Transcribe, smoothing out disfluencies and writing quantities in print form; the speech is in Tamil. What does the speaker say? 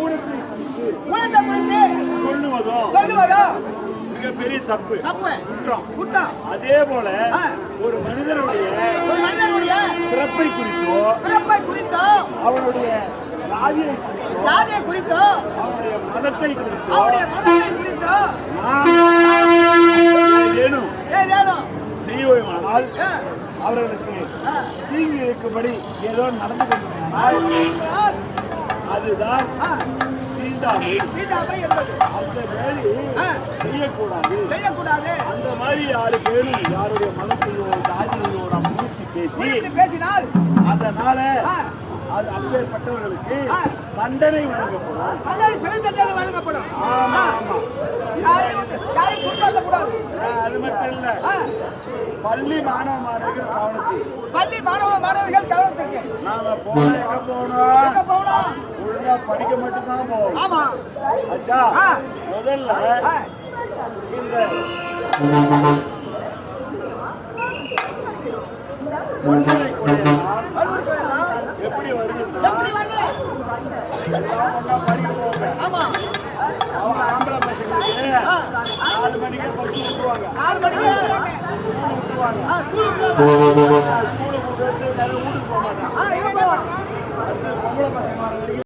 ஊனத்தை குறித்து சொல்லுவதும் மிகப்பெரிய தப்பு குற்றம். அதே போல ஒரு மனிதனுடைய பிறப்பை குறித்தோ அவனுடைய ஜாதியை குறித்தோ அவனுடைய மதத்தை குறித்தோ ஏதேனும் செய்வோமானால் அவர்களுக்கு தீங்கு இருக்கும்படி ஏதோ நடந்து கொண்டிருந்தால் அதுதான் தீண்டாமை என்பது. அந்த மாதிரி செய்யக்கூடாது. அந்த மாதிரி யாருக்கேனும் யாருடைய மதத்தையோ ஜாதியையோ நாம் பேசினால் அதனால அது அப்பேற்பட்டவர்களுக்கு தண்டனை வழங்கப்படும். அது மட்டும் இல்ல, பள்ளி மாணவ மாணவிகள் கவனத்துக்கு நாம போனோம் ஒழுங்கா படிக்க மட்டும்தான் போவோம். அச்சா முதல்ல இந்த எப்படி வருதுன்னா படிக்க போவாங்க. அவங்க ஆம்பளை பசங்களுக்கு 4 மணிக்கு பஸ் விட்டுருவாங்க. ஸ்கூலுக்கு